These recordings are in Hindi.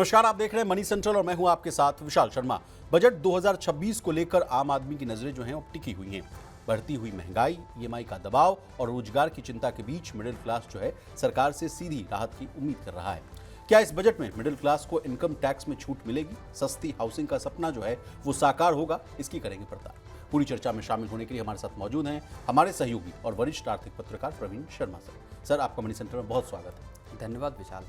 नमस्कार, आप देख रहे हैं मनी सेंट्रल और मैं हूं आपके साथ विशाल शर्मा। बजट 2026 को लेकर आम आदमी की नजरें जो हैं अब टिकी हुई हैं। बढ़ती हुई महंगाई, ईएमआई का दबाव और रोजगार की चिंता के बीच मिडिल क्लास जो है सरकार से सीधी राहत की उम्मीद कर रहा है। क्या इस बजट में मिडिल क्लास को इनकम टैक्स में छूट मिलेगी? सस्ती हाउसिंग का सपना जो है वो साकार होगा? इसकी करेंगे पड़ताल। पूरी चर्चा में शामिल होने के लिए हमारे साथ मौजूद हैं हमारे सहयोगी और वरिष्ठ आर्थिक पत्रकार प्रवीण शर्मा सर, आपका मनी सेंटर में बहुत स्वागत है। धन्यवाद विशाल।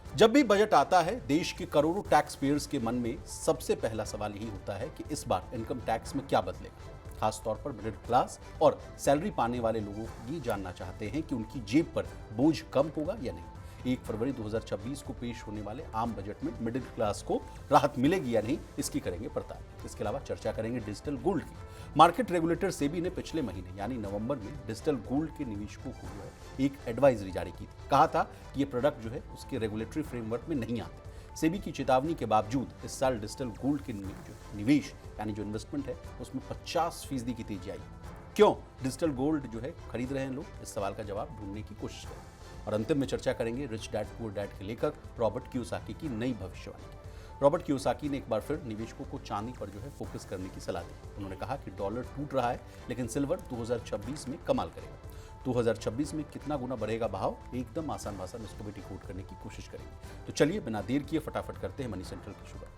जब भी बजट आता है, देश के करोड़ों टैक्स पेयर्स के मन में सबसे पहला सवाल यही होता है कि इस बार इनकम टैक्स में क्या बदलेगा। खासतौर पर मिडिल क्लास और सैलरी पाने वाले लोगों ये जानना चाहते हैं कि उनकी जेब पर बोझ कम होगा या नहीं। 1 फरवरी 2026 को पेश होने वाले आम बजट में मिडिल क्लास को राहत मिलेगी या नहीं, इसकी करेंगे पड़ताल। इसके अलावा चर्चा करेंगे डिजिटल गोल्ड की। मार्केट रेगुलेटर सेबी ने पिछले महीने यानी नवंबर में डिजिटल गोल्ड के निवेशकों को जो है एक एडवाइजरी जारी की थी। कहा था कि ये प्रोडक्ट जो है उसके रेगुलेटरी फ्रेमवर्क में नहीं आते। सेबी की चेतावनी के बावजूद इस साल डिजिटल गोल्ड के निवेश यानी जो इन्वेस्टमेंट है उसमें 50% की तेजी आई। क्यों डिजिटल गोल्ड जो है खरीद रहे हैं लोग, इस सवाल का जवाब ढूंढने की कोशिश करेंगे। और अंतिम में चर्चा करेंगे रिच डैड पुअर डैड के लेखक रॉबर्ट कियोसाकी की नई भविष्यवाणी। रॉबर्ट कियोसाकी ने एक बार फिर निवेशकों को चांदी पर जो है फोकस करने की सलाह दी। उन्होंने कहा कि डॉलर टूट रहा है लेकिन सिल्वर 2026 में कमाल करेगा। 2026 में कितना गुना बढ़ेगा भाव, एकदम आसान भाषा में इसको भी डिकोड करने की कोशिश करेंगे। तो चलिए बिना देर किए फटाफट करते हैं मनी सेंट्रल की शुरुआत।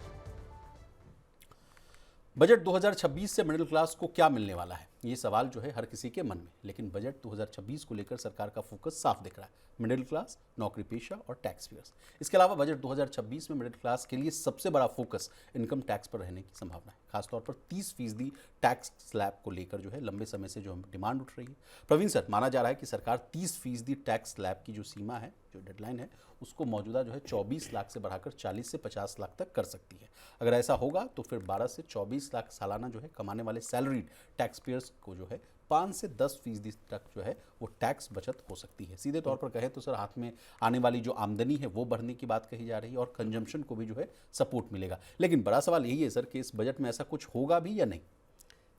बजट 2026 से मिडिल क्लास को क्या मिलने वाला है, ये सवाल जो है हर किसी के मन में। लेकिन बजट 2026 को लेकर सरकार का फोकस साफ दिख रहा है, मिडिल क्लास, नौकरी पेशा और टैक्स पेयर्स। इसके अलावा बजट 2026 में मिडिल क्लास के लिए सबसे बड़ा फोकस इनकम टैक्स पर रहने की संभावना है। खासतौर पर 30% टैक्स स्लैब को लेकर जो है लंबे समय से जो डिमांड उठ रही है। प्रवीण सर, माना जा रहा है कि सरकार 30% टैक्स स्लैब की जो सीमा है, जो डेडलाइन है, उसको मौजूदा जो है 24 लाख से बढ़ाकर 40 से 50 लाख तक कर सकती है। अगर ऐसा होगा तो फिर 12 से 24 लाख सालाना जो है कमाने वाले सैलरीड टैक्स पेयर्स को जो है 5 से 10% तक जो है वो टैक्स बचत हो सकती है। सीधे तौर पर कहें तो सर, हाथ में आने वाली जो आमदनी है वो बढ़ने की बात कही जा रही है और कंजम्पशन को भी जो है सपोर्ट मिलेगा। लेकिन बड़ा सवाल यही है सर कि इस बजट में ऐसा कुछ होगा भी या नहीं।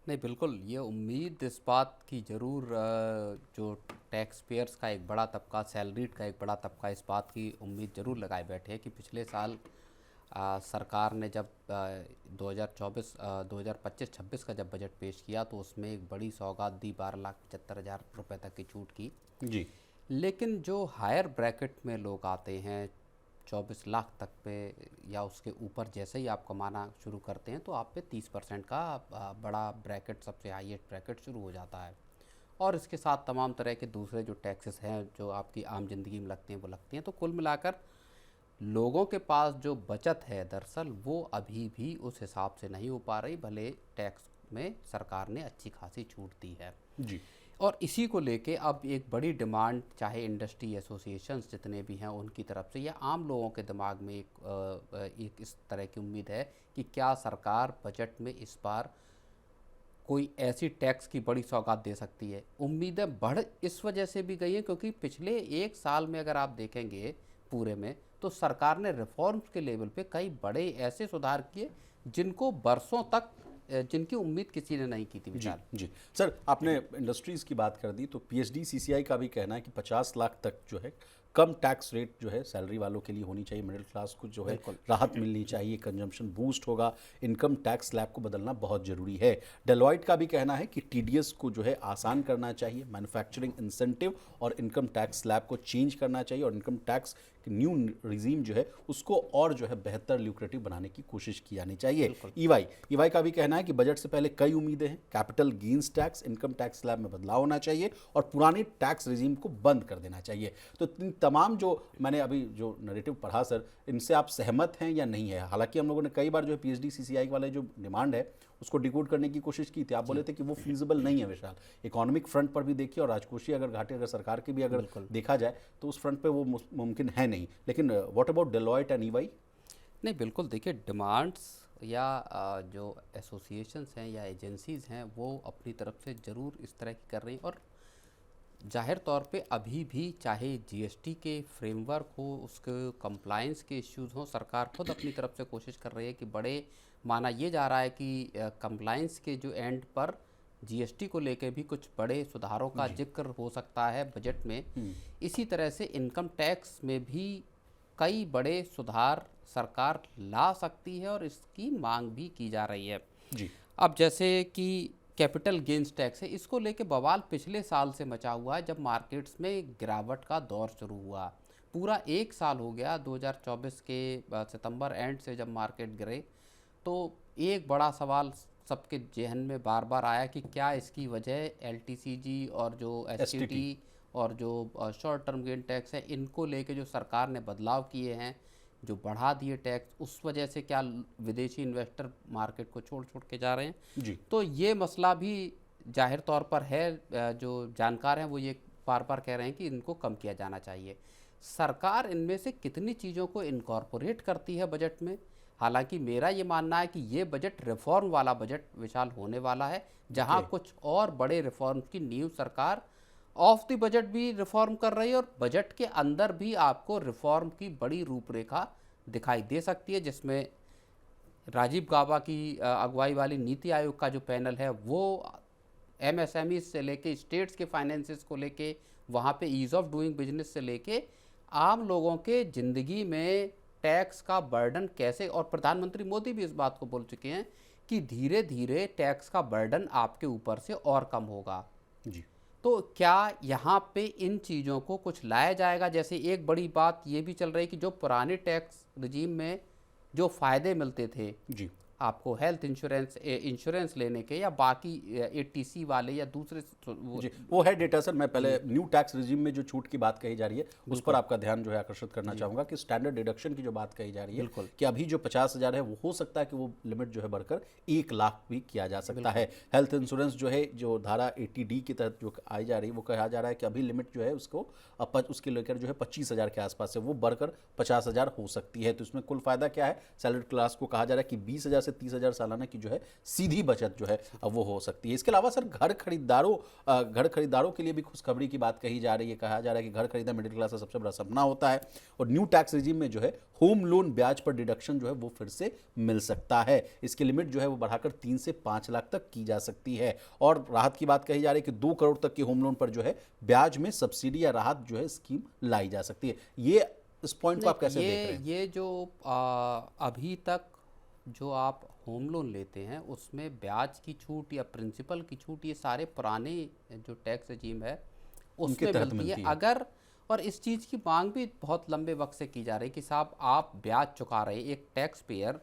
नहीं, बिल्कुल ये उम्मीद इस बात की ज़रूर जो टैक्स पेयर्स का एक बड़ा तबका, सैलरीड का एक बड़ा तबका, इस बात की उम्मीद ज़रूर लगाए बैठे हैं कि पिछले साल सरकार ने जब 2025-26 का जब बजट पेश किया तो उसमें एक बड़ी सौगात दी, 12,75,000 रुपये तक की छूट की जी। लेकिन जो हायर ब्रैकेट में लोग आते हैं 24 लाख तक पे या उसके ऊपर, जैसे ही आप कमाना शुरू करते हैं तो आप पे 30% का बड़ा ब्रैकेट, सबसे हाईएस्ट ब्रैकेट शुरू हो जाता है। और इसके साथ तमाम तरह के दूसरे जो टैक्सेस हैं जो आपकी आम ज़िंदगी में लगते हैं वो लगती हैं। तो कुल मिलाकर लोगों के पास जो बचत है दरअसल वो अभी भी उस हिसाब से नहीं हो पा रही, भले टैक्स में सरकार ने अच्छी खासी छूट दी है जी। और इसी को लेके अब एक बड़ी डिमांड, चाहे इंडस्ट्री एसोसिएशंस जितने भी हैं उनकी तरफ से या आम लोगों के दिमाग में एक इस तरह की उम्मीद है कि क्या सरकार बजट में इस बार कोई ऐसी टैक्स की बड़ी सौगात दे सकती है। उम्मीदें बढ़ इस वजह से भी गई हैं क्योंकि पिछले एक साल में अगर आप देखेंगे पूरे में तो सरकार ने रिफॉर्म्स के लेवल पे कई बड़े ऐसे सुधार किए जिनको बरसों तक, जिनकी उम्मीद किसी ने नहीं की थी। जी जी सर, आपने इंडस्ट्रीज़ की बात कर दी तो पीएचडी सीसीआई का भी कहना है कि 50 लाख तक जो है कम टैक्स रेट जो है सैलरी वालों के लिए होनी चाहिए। मिडिल क्लास को जो है राहत मिलनी चाहिए, कंजम्पशन बूस्ट होगा, इनकम टैक्स स्लैब को बदलना बहुत ज़रूरी है। डेलॉइट का भी कहना है कि टीडीएस को जो है आसान करना चाहिए, मैन्युफैक्चरिंग इंसेंटिव और इनकम टैक्स स्लैब को चेंज करना चाहिए और इनकम टैक्स न्यू रिजीम जो है उसको और जो है बेहतर ल्यूक्रेटिव बनाने की कोशिश की जानी चाहिए। ईवाई का भी कहना है कि बजट से पहले कई उम्मीदें हैं। Capital gains tax, income tax slab में बदलाव होना चाहिए और पुरानी टैक्स रिजीम को बंद कर देना चाहिए। तो तमाम जो मैंने अभी जो नैरेटिव पढ़ा सर, इनसे आप सहमत हैं या नहीं है? हालांकि हम लोगों ने कई बार जो है पीएचडी सीसीआई वाले जो डिमांड है उसको डिकोड करने की कोशिश की थी। आप बोले थे कि वो फीजिबल नहीं है विशाल। इकोनॉमिक फ्रंट पर भी देखिए और राजकोषीय अगर घाटे अगर सरकार की भी अगर देखा जाए तो उस फ्रंट पे वो मुमकिन है नहीं। लेकिन what about Deloitte and EY? नहीं, बिल्कुल देखिए, डिमांड्स या जो एसोसिएशंस हैं या एजेंसीज़ हैं वो अपनी तरफ से ज़रूर इस तरह की कर रही हैं और जाहिर तौर पे अभी भी चाहे जीएसटी के फ्रेमवर्क हो, उसके कंप्लायंस के इश्यूज़ हों, सरकार खुद अपनी तरफ से कोशिश कर रही है कि बड़े, माना ये जा रहा है कि कंप्लायंस के जो एंड पर जीएसटी को लेके भी कुछ बड़े सुधारों का जिक्र हो सकता है बजट में। इसी तरह से इनकम टैक्स में भी कई बड़े सुधार सरकार ला सकती है और इसकी मांग भी की जा रही है। जी। अब जैसे कि कैपिटल गेंस टैक्स है, इसको लेके बवाल पिछले साल से मचा हुआ है, जब मार्केट्स में गिरावट का दौर शुरू हुआ। पूरा एक साल हो गया, 2024 के सितंबर एंड से जब मार्केट गिरे, तो एक बड़ा सवाल सबके जहन में बार बार आया कि क्या इसकी वजह एलटीसीजी और जो एसटीटी और जो शॉर्ट टर्म गेन टैक्स है, इनको लेके जो सरकार ने बदलाव किए हैं, जो बढ़ा दिए टैक्स, उस वजह से क्या विदेशी इन्वेस्टर मार्केट को छोड़ छोड़ के जा रहे हैं। जी। तो ये मसला भी जाहिर तौर पर है। जो जानकार हैं वो ये बार बार कह रहे हैं कि इनको कम किया जाना चाहिए। सरकार इनमें से कितनी चीज़ों को इनकॉर्पोरेट करती है बजट में। हालांकि मेरा ये मानना है कि ये बजट रिफॉर्म वाला बजट विशाल होने वाला है, जहां कुछ और बड़े रिफॉर्म्स की नींव सरकार ऑफ द बजट भी रिफॉर्म कर रही है, और बजट के अंदर भी आपको रिफॉर्म की बड़ी रूपरेखा दिखाई दे सकती है, जिसमें राजीव गाबा की अगुवाई वाली नीति आयोग का जो पैनल है वो एमएसएमई से लेके स्टेट्स के फाइनेंसेस को लेके, वहाँ पे ईज़ ऑफ डूइंग बिजनेस से लेके आम लोगों के ज़िंदगी में टैक्स का बर्डन कैसे, और प्रधानमंत्री मोदी भी इस बात को बोल चुके हैं कि धीरे धीरे टैक्स का बर्डन आपके ऊपर से और कम होगा। जी। तो क्या यहाँ पे इन चीज़ों को कुछ लाया जाएगा। जैसे एक बड़ी बात ये भी चल रही है कि जो पुराने टैक्स रिजीम में जो फ़ायदे मिलते थे जी। आपको, हेल्थ इंश्योरेंस लेने के, या बाकी एटीसी वाले या दूसरे जी, वो है डेटा सर। मैं पहले न्यू टैक्स रिजीम में जो छूट की बात कही जा रही है उस पर आपका ध्यान जो है आकर्षित करना चाहूँगा कि स्टैंडर्ड डिडक्शन की जो बात कही जा रही है कि अभी जो 50,000 है वो हो सकता है कि वो लिमिट जो है बढ़कर 1 लाख भी किया जा सकता है। हेल्थ इंश्योरेंस जो है, जो धारा 80D की तहत जो आई जा रही है, वो कहा जा रहा है कि अभी लिमिट जो है उसको उसके लेकर जो है 25,000 के आसपास है, वो बढ़कर 50,000 हो सकती है। तो इसमें कुल फायदा क्या है, सैलरी क्लास को कहा जा रहा है कि 20,000 से 30,000 सालाना की जो है सीधी बचत जो है अब वो हो सकती है। इसके अलावा सर घर खरीदारों के लिए भी खुशखबरी की बात कही जा रही है। कहा जा रहा है कि घर खरीदना मिडिल क्लास का सबसे बड़ा सपना होता है, और न्यू टैक्स रिजीम में जो है होम लोन ब्याज पर डिडक्शन जो है वो फिर से मिल सकता है। इसकी लिमिट जो है वो बढ़ाकर 3 से 5 लाख तक की जा सकती है, और राहत की बात कही जा रही है कि 2 करोड़ तक के होम लोन पर जो है ब्याज में सब्सिडी या राहत जो है स्कीम लाई जा सकती है। ये इस पॉइंट को आप कैसे देख रहे हैं? ये जो अभी तक जो आप होम लोन लेते हैं उसमें ब्याज की छूट या प्रिंसिपल की छूट, ये सारे पुराने जो टैक्स रजीम है उसमें मिलती है। अगर, और इस चीज़ की मांग भी बहुत लंबे वक्त से की जा रही है कि साहब आप ब्याज चुका रहे हैं, एक टैक्स पेयर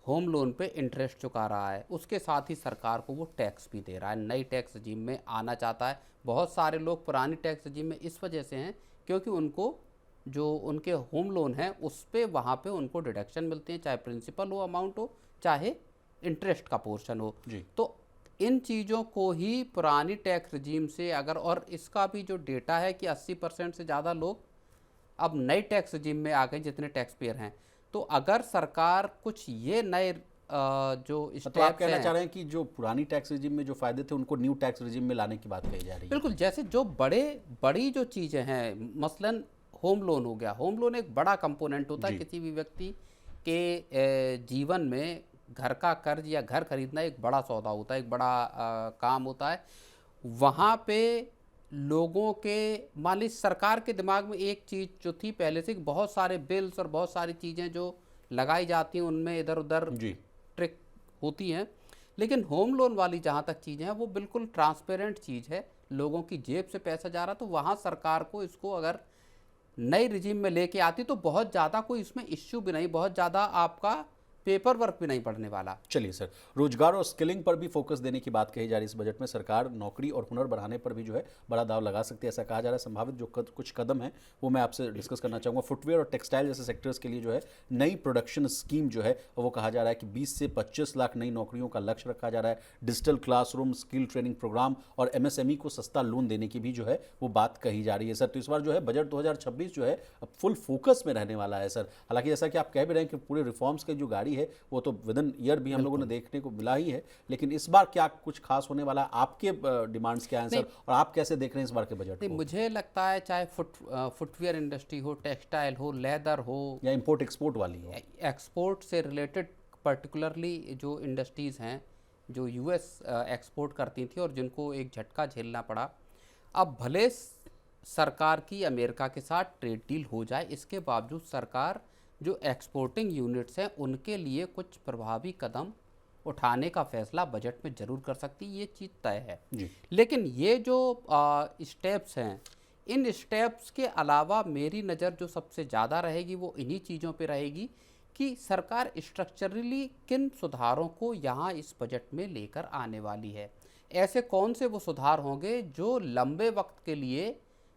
होम लोन पे इंटरेस्ट चुका रहा है, उसके साथ ही सरकार को वो टैक्स भी दे रहा है, नई टैक्स रजीम में आना चाहता है। बहुत सारे लोग पुरानी टैक्स रजीम में इस वजह से हैं क्योंकि उनको जो उनके होम लोन है उस पे वहाँ पे उनको डिडक्शन मिलते हैं, चाहे प्रिंसिपल हो अमाउंट हो, चाहे इंटरेस्ट का पोर्शन हो। तो इन चीज़ों को ही पुरानी टैक्स रजीम से अगर, और इसका भी जो डेटा है कि 80% से ज़्यादा लोग अब नई टैक्स रजीम में आ गए जितने टैक्स पेयर हैं। तो अगर सरकार कुछ ये नए जो तो आप कहना चाह रहे हैं कि जो पुरानी टैक्स रिजीम में जो फायदे थे उनको न्यू टैक्स रिजीम में लाने की बात कही जा रही है। बिल्कुल, जैसे जो बड़ी जो चीज़ें हैं, मसलन होम लोन हो गया। होम लोन एक बड़ा कंपोनेंट होता है किसी भी व्यक्ति के जीवन में। घर का कर्ज या घर खरीदना एक बड़ा सौदा होता है, एक बड़ा काम होता है। वहाँ पे लोगों के, मान लीजिए सरकार के दिमाग में एक चीज़ जो थी पहले से, बहुत सारे बिल्स और बहुत सारी चीज़ें जो लगाई जाती हैं उनमें इधर उधर ट्रिक होती हैं, लेकिन होम लोन वाली जहाँ तक चीज़ें हैं वो बिल्कुल ट्रांसपेरेंट चीज़ है, लोगों की जेब से पैसा जा रहा। तो वहाँ सरकार को इसको अगर नई रिजीम में लेके आती तो बहुत ज़्यादा कोई इसमें इश्यू भी नहीं, बहुत ज़्यादा आपका पेपर वर्क भी नहीं पड़ने वाला। चलिए सर, रोजगार और स्किलिंग पर भी फोकस देने की बात कही जा रही है इस बजट में। सरकार नौकरी और हुनर बढ़ाने पर भी जो है बड़ा दाव लगा सकती है, ऐसा कहा जा रहा है। संभावित जो कुछ कदम है वो मैं आपसे डिस्कस करना चाहूँगा। फुटवेयर और टेक्सटाइल जैसे सेक्टर्स के लिए जो है नई प्रोडक्शन स्कीम जो है वो कहा जा रहा है कि 20 से 25 लाख नई नौकरियों का लक्ष्य रखा जा रहा है। Digital classroom, skill training programme और MSME को सस्ता लोन देने की भी जो है वो बात कही जा रही है सर। तो इस बार जो है बजट 2026 जो है फुल फोकस में रहने वाला है सर। हालांकि जैसा कि आप कह भी रहे हैं कि पूरे रिफॉर्म्स की जो गाड़ी है वो तो विदिन ईयर भी हम लोगों ने देखने को मिला ही है, लेकिन इस बार क्या कुछ खास होने वाला है? आपके डिमांड्स क्या हैं सर, और आप कैसे देख रहे हैं इस बार के बजट को? मुझे लगता है चाहे फुटवेयर इंडस्ट्री हो, टेक्सटाइल हो, लेदर हो, या इंपोर्ट एक्सपोर्ट वाली हो, एक्सपोर्ट से रिलेटेड पर्टिकुलरली जो इंडस्ट्रीज़ हैं जो US एक्सपोर्ट करती थी और जिनको एक झटका झेलना पड़ा, अब भले सरकार की अमेरिका के साथ ट्रेड डील हो जाए, इसके बावजूद सरकार जो एक्सपोर्टिंग यूनिट्स हैं उनके लिए कुछ प्रभावी कदम उठाने का फैसला बजट में जरूर कर सकती है, ये चीज़ तय है। जी। लेकिन ये जो स्टेप्स हैं, इन स्टेप्स के अलावा मेरी नज़र जो सबसे ज़्यादा रहेगी वो इन्हीं चीज़ों पे रहेगी कि सरकार स्ट्रक्चरली किन सुधारों को यहाँ इस बजट में लेकर आने वाली है। ऐसे कौन से वो सुधार होंगे जो लंबे वक्त के लिए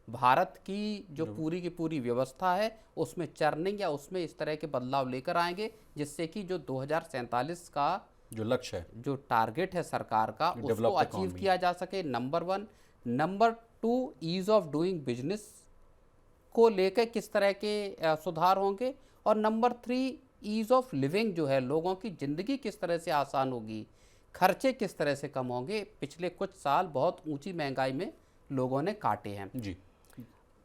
भारत की जो पूरी की पूरी व्यवस्था है उसमें चर्निंग या उसमें इस तरह के बदलाव लेकर आएंगे, जिससे कि जो 2047 का जो लक्ष्य है, जो टारगेट है सरकार का, उसको डेवलप्ड अचीव इकोनॉमी, किया जा सके। Number 1। Number 2, ease of doing business को लेकर किस तरह के सुधार होंगे। और नंबर 3, ईज ऑफ लिविंग, जो है लोगों की ज़िंदगी किस तरह से आसान होगी, खर्चे किस तरह से कम होंगे। पिछले कुछ साल बहुत ऊंची महंगाई में लोगों ने काटे हैं। जी।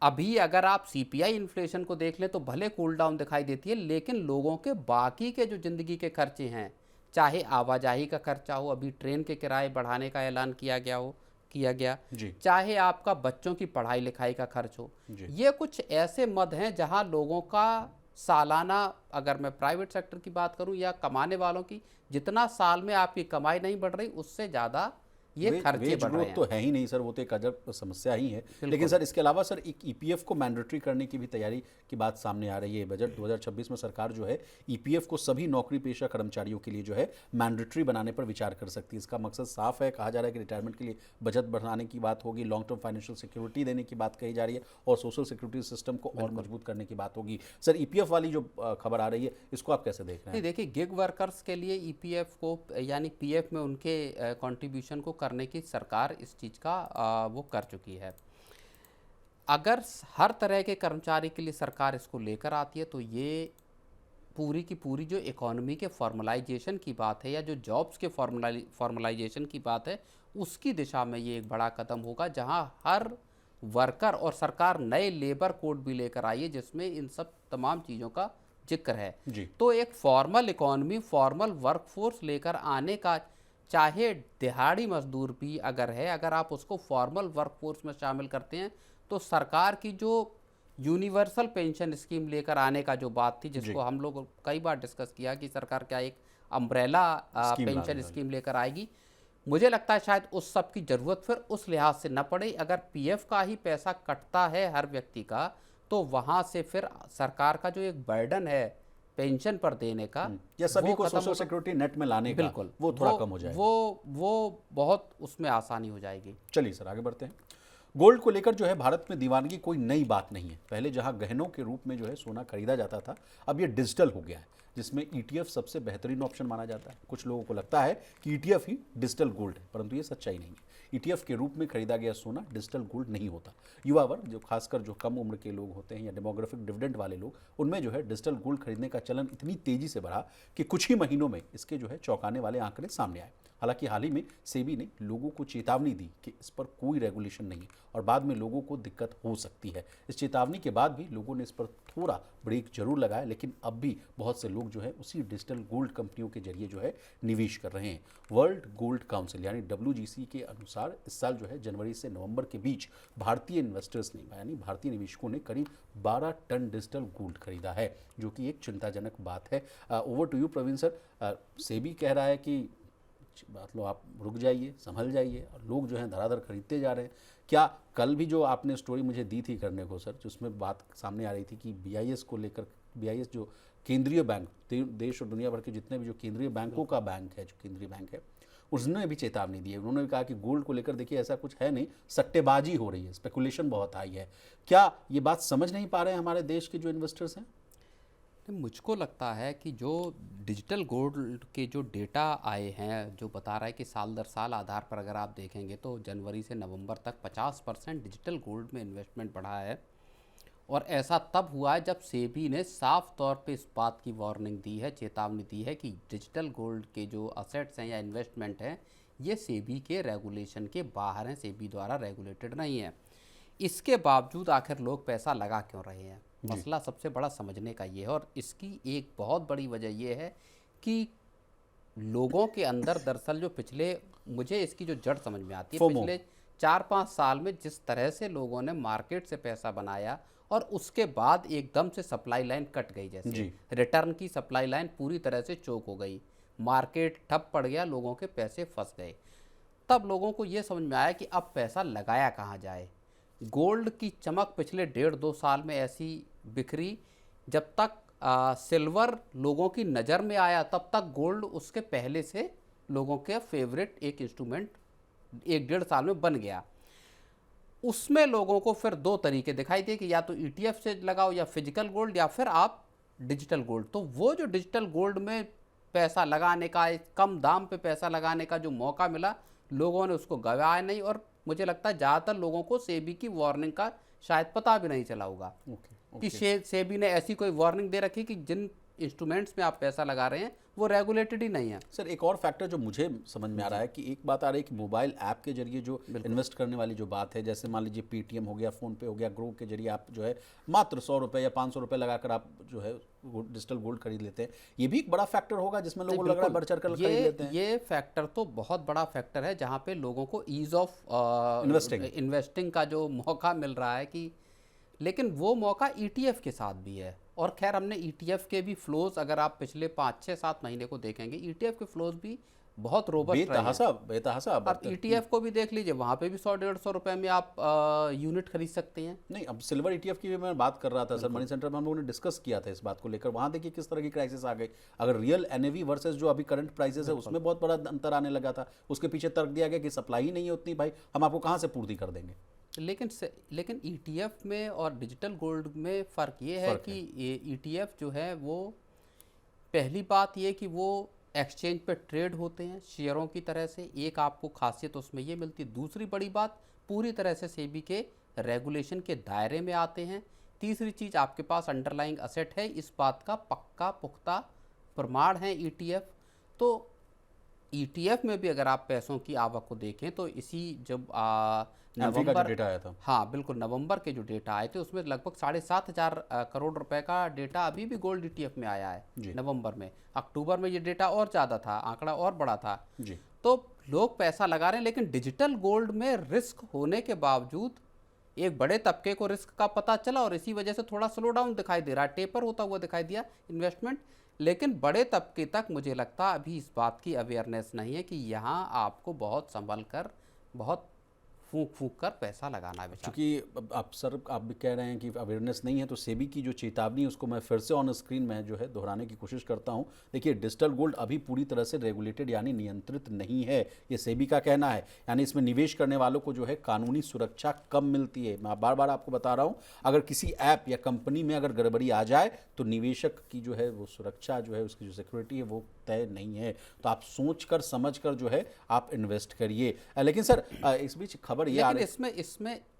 अभी अगर आप सीपीआई इन्फ्लेशन को देख लें तो भले कूल डाउन दिखाई देती है, लेकिन लोगों के बाकी के जो ज़िंदगी के खर्चे हैं, चाहे आवाजाही का खर्चा हो, अभी ट्रेन के किराए बढ़ाने का ऐलान किया गया, जी। चाहे आपका बच्चों की पढ़ाई लिखाई का खर्च हो, ये कुछ ऐसे मद हैं जहां लोगों का सालाना, अगर मैं प्राइवेट सेक्टर की बात करूं या कमाने वालों की, जितना साल में आपकी कमाई नहीं बढ़ रही उससे ज़्यादा ये खर्चे वेज बढ़ रहे ग्रोथ हैं। तो है ही नहीं सर, वो तो एक अजब समस्या ही है। लेकिन सर इसके अलावा सर एक ईपीएफ को मैंडेटरी करने की भी तैयारी की बात सामने आ रही है। बजट 2026 में सरकार जो है ईपीएफ को सभी नौकरी पेशा कर्मचारियों के लिए जो है मैंडेटरी बनाने पर विचार कर सकती है। इसका मकसद साफ है, कहा जा रहा है कि रिटायरमेंट के लिए बचत बढ़ाने की बात होगी, लॉन्ग टर्म फाइनेंशियल सिक्योरिटी देने की बात कही जा रही है और सोशल सिक्योरिटी सिस्टम को और मजबूत करने की बात होगी। सर ईपीएफ वाली जो खबर आ रही है, इसको आप कैसे देख रहे हैं? देखिए, गिग वर्कर्स के लिए ईपीएफ को यानी पीएफ में उनके कंट्रीब्यूशन को करने की सरकार इस चीज़ का वो कर चुकी है। अगर हर तरह के कर्मचारी के लिए सरकार इसको लेकर आती है तो ये पूरी की पूरी जो इकोनॉमी के फॉर्मलाइजेशन की बात है या जो जॉब्स के फॉर्मलाइजेशन की बात है, उसकी दिशा में ये एक बड़ा कदम होगा, जहां हर वर्कर, और सरकार नए लेबर कोड भी लेकर आई है जिसमें इन सब तमाम चीज़ों का जिक्र है। जी। तो एक फॉर्मल इकोनॉमी, फॉर्मल वर्कफोर्स लेकर आने का, चाहे दिहाड़ी मजदूर भी अगर है, अगर आप उसको फॉर्मल वर्कफोर्स में शामिल करते हैं तो सरकार की जो यूनिवर्सल पेंशन स्कीम लेकर आने का जो बात थी, जिसको हम लोग कई बार डिस्कस किया कि सरकार क्या एक अम्ब्रेला पेंशन स्कीम लेकर आएगी, मुझे लगता है शायद उस सब की ज़रूरत फिर उस लिहाज से न पड़े। अगर पीएफ का ही पैसा कटता है हर व्यक्ति का, तो वहाँ से फिर सरकार का जो एक बर्डन है पेंशन पर देने का, या सभी को सोशल सिक्योरिटी नेट में लाने का, बिल्कुल वो थोड़ा कम हो जाएगा। वो बहुत उसमें आसानी हो जाएगी। चलिए सर आगे बढ़ते हैं। गोल्ड को लेकर जो है भारत में दीवानगी कोई नई बात नहीं है। पहले जहां गहनों के रूप में जो है सोना खरीदा जाता था, अब ये डिजिटल हो गया है, जिसमें ईटीएफ सबसे बेहतरीन ऑप्शन माना जाता है। कुछ लोगों को लगता है कि ईटीएफ ही डिजिटल गोल्ड है, परंतु ये सच्चाई नहीं है। ईटीएफ के रूप में खरीदा गया सोना डिजिटल गोल्ड नहीं होता। युवा वर्ग, जो खासकर जो कम उम्र के लोग होते हैं या डेमोग्राफिक डिविडेंड वाले लोग, उनमें जो है डिजिटल गोल्ड खरीदने का चलन इतनी तेजी से बढ़ा कि कुछ ही महीनों में इसके जो है चौंकाने वाले आंकड़े सामने आए। हालांकि हाल ही में सेबी ने लोगों को चेतावनी दी कि इस पर कोई रेगुलेशन नहीं है और बाद में लोगों को दिक्कत हो सकती है। इस चेतावनी के बाद भी लोगों ने इस पर थोड़ा ब्रेक जरूर लगाया, लेकिन अब भी बहुत से लोग जो है उसी डिजिटल गोल्ड कंपनियों के जरिए जो है निवेश कर रहे हैं। वर्ल्ड गोल्ड काउंसिल यानी WGC के अनुसार इस साल जो है जनवरी से नवंबर के बीच भारतीय इन्वेस्टर्स ने, यानी भारतीय निवेशकों ने करीब 12 टन डिजिटल गोल्ड खरीदा है, जो कि एक चिंताजनक बात है। Over to you Praveen sir. SEBI कह रहा है कि मतलब आप रुक जाइए, संभल जाइए, और लोग जो हैं धड़ाधड़ खरीदते जा रहे हैं। क्या कल भी जो आपने स्टोरी मुझे दी थी करने को सर, जिसमें बात सामने आ रही थी कि BIS को लेकर, BIS जो केंद्रीय बैंक, देश और दुनिया भर के जितने भी जो केंद्रीय बैंकों का बैंक है, जो केंद्रीय बैंक है, उसने भी चेतावनी दी है। उन्होंने भी कहा कि गोल्ड को लेकर देखिए ऐसा कुछ है नहीं, सट्टेबाजी हो रही है, स्पेकुलेशन बहुत हाई है। क्या ये बात समझ नहीं पा रहे हैं हमारे देश के जो इन्वेस्टर्स हैं? मुझको लगता है कि जो डिजिटल गोल्ड के जो डेटा आए हैं, जो बता रहा है कि साल दर साल आधार पर अगर आप देखेंगे तो जनवरी से नवंबर तक 50% डिजिटल गोल्ड में इन्वेस्टमेंट बढ़ा है। और ऐसा तब हुआ है जब सेबी ने साफ तौर पे इस बात की वार्निंग दी है, चेतावनी दी है कि डिजिटल गोल्ड के जो असेट्स हैं या इन्वेस्टमेंट हैं, ये सेबी के रेगुलेशन के बाहर हैं, सेबी द्वारा रेगुलेटेड नहीं है। इसके बावजूद आखिर लोग पैसा लगा क्यों रहे हैं, मसला सबसे बड़ा समझने का ये है। और इसकी एक बहुत बड़ी वजह ये है कि लोगों के अंदर दरअसल जो पिछले, मुझे इसकी जो जड़ समझ में आती है, पिछले 4-5 साल में जिस तरह से लोगों ने मार्केट से पैसा बनाया और उसके बाद एकदम से सप्लाई लाइन कट गई, जैसे जी। रिटर्न की सप्लाई लाइन पूरी तरह से चोक हो गई, मार्केट ठप पड़ गया, लोगों के पैसे फंस गए। तब लोगों को ये समझ में आया कि अब पैसा लगाया कहाँ जाए। गोल्ड की चमक पिछले 1.5-2 साल में ऐसी बिखरी, जब तक सिल्वर लोगों की नज़र में आया तब तक गोल्ड उसके पहले से लोगों के फेवरेट एक इंस्ट्रूमेंट 1-1.5 साल में बन गया। उसमें लोगों को फिर 2 तरीके दिखाई दिए कि या तो ETF से लगाओ या फिजिकल गोल्ड या फिर आप डिजिटल गोल्ड। तो वो जो डिजिटल गोल्ड में पैसा लगाने का, कम दाम पे पैसा लगाने का जो मौका मिला, लोगों ने उसको गंवाया नहीं। और मुझे लगता है ज़्यादातर लोगों को सेबी की वार्निंग का शायद पता भी नहीं चला होगा कि सेबी ने ऐसी कोई वार्निंग दे रखी कि जिन इंस्ट्रूमेंट्स में आप पैसा लगा रहे हैं वो रेगुलेटेड ही नहीं है। सर एक और फैक्टर जो मुझे समझ में आ रहा है कि एक बात आ रही है कि मोबाइल ऐप के जरिए जो इन्वेस्ट करने वाली जो बात है, जैसे मान लीजिए पेटीएम हो गया, फ़ोन पे हो गया, ग्रो के जरिए आप जो है मात्र 100 रुपये या 500 रुपये लगाकर आप जो है डिजिटल गोल्ड खरीद लेते हैं, ये भी एक बड़ा फैक्टर होगा जिसमें लोगों को लग रहा है बढ़ चढ़ कर खरीद लेते हैं। ये फैक्टर तो बहुत बड़ा फैक्टर है, जहाँ पे लोगों को ईज ऑफ इन्वेस्टिंग का जो मौका मिल रहा है कि, लेकिन वो मौका ETF के साथ भी है। और खैर हमने ETF के भी फ्लोज, अगर आप पिछले 5-6-7 महीने को देखेंगे, ETF के फ्लोज भी बहुत रोबस्ट रहे हैं। बेतहासा अब ETF को भी देख लीजिए, वहाँ पे भी 100-150 रुपए में आप यूनिट खरीद सकते हैं। नहीं, अब सिल्वर ETF की भी मैं बात कर रहा था सर, मनी सेंटर में हम लोगों ने डिस्कस किया था इस बात को लेकर। वहाँ देखिए किस तरह की क्राइसिस आ गई। अगर रियल NAV वर्सेस जो अभी करंट प्राइसेस है उसमें बहुत बड़ा अंतर आने लगा था। उसके पीछे तर्क दिया गया कि सप्लाई ही नहीं है उतनी, भाई हम आपको कहाँ से पूर्ति कर देंगे। लेकिन ETF में और डिजिटल गोल्ड में फ़र्क ये है कि ये ETF जो है वो, पहली बात ये कि वो एक्सचेंज पे ट्रेड होते हैं शेयरों की तरह से, एक आपको खासियत उसमें ये मिलती है। दूसरी बड़ी बात, पूरी तरह से सेबी के रेगुलेशन के दायरे में आते हैं। तीसरी चीज़, आपके पास अंडरलाइंग असेट है, इस बात का पक्का पुख्ता प्रमाण है ETF। तो ETF में भी अगर आप पैसों की आवक को देखें तो इसी जब नवंबर डेटा आया था, हाँ बिल्कुल, नवंबर के जो डेटा आए थे उसमें लगभग 7,500 करोड़ रुपए का डेटा अभी भी गोल्ड ETF में आया है नवंबर में। अक्टूबर में ये डेटा और ज़्यादा था, आंकड़ा और बड़ा था जी। तो लोग पैसा लगा रहे हैं। लेकिन डिजिटल गोल्ड में रिस्क होने के बावजूद एक बड़े तबके को रिस्क का पता चला और इसी वजह से थोड़ा स्लो डाउन दिखाई दे रहा है, टेपर होता हुआ दिखाई दिया इन्वेस्टमेंट। लेकिन बड़े तबके तक मुझे लगता है अभी इस बात की अवेयरनेस नहीं है कि यहाँ आपको बहुत संभल कर, बहुत फूंक फूंक कर पैसा लगाना है। क्योंकि आप सर आप भी कह रहे हैं कि अवेयरनेस नहीं है, तो सेबी की जो चेतावनी है उसको मैं फिर से ऑन स्क्रीन में जो है दोहराने की कोशिश करता हूं। देखिए, डिजिटल गोल्ड अभी पूरी तरह से रेगुलेटेड यानी नियंत्रित नहीं है, ये सेबी का कहना है। यानी इसमें निवेश करने वालों को जो है कानूनी सुरक्षा कम मिलती है। मैं बार बार आपको बता रहा हूँ, अगर किसी ऐप या कंपनी में अगर गड़बड़ी आ जाए तो निवेशक की जो है वो सुरक्षा जो है, उसकी जो सिक्योरिटी है वो तय नहीं है। तो आप सोच कर समझ कर जो है आप इन्वेस्ट करिए। लेकिन सर इस बीच खबर ये आ रही,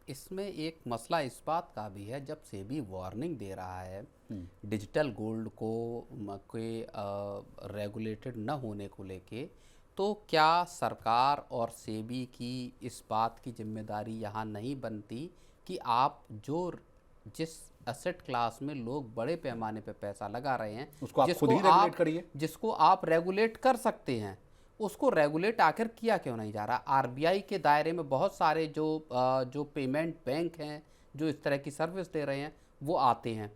इसमें एक मसला इस बात का भी है, जब सेबी वार्निंग दे रहा है डिजिटल गोल्ड को के रेगुलेटेड न होने को लेके, तो क्या सरकार और सेबी की इस बात की जिम्मेदारी यहाँ नहीं बनती कि आप जिस एसेट क्लास में लोग बड़े पैमाने पे पैसा लगा रहे हैं, उसको आप खुद ही रेगुलेट करिए, जिसको आप रेगुलेट कर सकते हैं, उसको रेगुलेट आखिर किया क्यों नहीं जा रहा। RBI के दायरे में बहुत सारे जो पेमेंट बैंक हैं जो इस तरह की सर्विस दे रहे हैं वो आते हैं,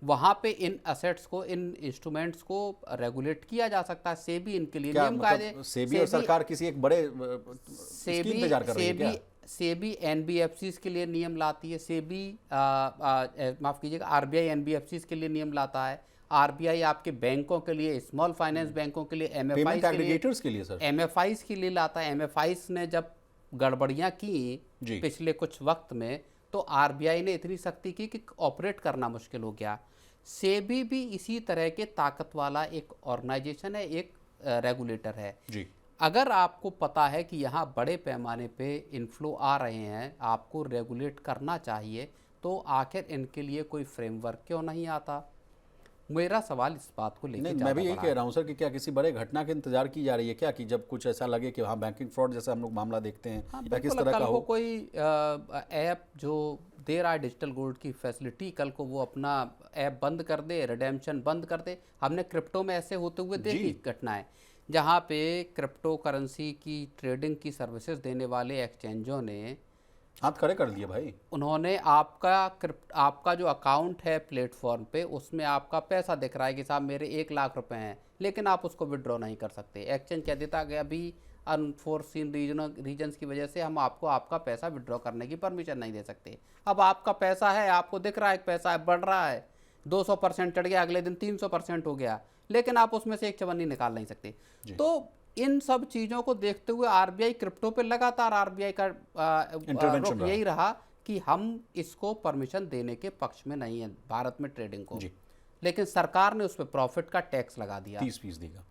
वहाँ पे इन असेट्स को, इन इंस्ट्रूमेंट्स को रेगुलेट किया जा सकता है। सेबी इनके लिए नियम कायदे, सेबी और सरकार किसी एक बड़े स्कीम पे जा कर रही है क्या? सेबी NBFCs के लिए नियम लाती है, सेबी माफ़ कीजिएगा RBI NBFCs के लिए नियम लाता है, RBI आपके बैंकों के लिए, स्मॉल फाइनेंस बैंकों के लिए, MFIs के लिए लाता है। MFIs ने जब गड़बड़ियाँ की पिछले कुछ वक्त में तो RBI ने इतनी सख्ती की कि ऑपरेट करना मुश्किल हो गया। सेबी भी इसी तरह के ताकत वाला एक ऑर्गेनाइजेशन है, एक रेगुलेटर है जी। अगर आपको पता है कि यहाँ बड़े पैमाने पे इनफ्लो आ रहे हैं, आपको रेगुलेट करना चाहिए, तो आखिर इनके लिए कोई फ्रेमवर्क क्यों नहीं आता? मेरा सवाल इस बात को लेकर मैं भी यही कह रहा हूँ सर कि क्या किसी बड़े घटना के इंतजार की जा रही है क्या, कि जब कुछ ऐसा लगे कि हाँ बैंकिंग फ्रॉड जैसा हम लोग मामला देखते हैं, या किस तरह का हो? कोई ऐप जो दे रहा है डिजिटल गोल्ड की फैसिलिटी, कल को वो अपना ऐप बंद कर दे, रिडेम्पशन बंद कर दे। हमने क्रिप्टो में ऐसे होते हुए देखी घटनाएं। जहाँ पे क्रिप्टो करेंसी की ट्रेडिंग की सर्विसेज देने वाले एक्सचेंजों ने हाथ खड़े कर दिए भाई। उन्होंने आपका जो अकाउंट है प्लेटफॉर्म पे, उसमें आपका पैसा दिख रहा है कि साहब मेरे 1 लाख रुपए हैं, लेकिन आप उसको विड्रॉ नहीं कर सकते। एक्सचेंज कह देता कि अभी अनफोर्सिन रीजन्स की वजह से हम आपको आपका पैसा विड्रॉ करने की परमिशन नहीं दे सकते। अब आपका पैसा है, आपको दिख रहा है कि पैसा है, बढ़ रहा है, 200% चढ़ गया, अगले दिन 300% हो गया, लेकिन आप उसमें से एक चवन्नी निकाल नहीं सकते। तो इन सब चीज़ों को देखते हुए आरबीआई क्रिप्टो पे लगातार आरबीआई का इंटरवेंशन रुख यही रहा कि हम इसको परमिशन देने के पक्ष में नहीं है भारत में ट्रेडिंग को। जी। लेकिन सरकार ने उस पर प्रॉफिट का टैक्स लगा दिया। 30% का।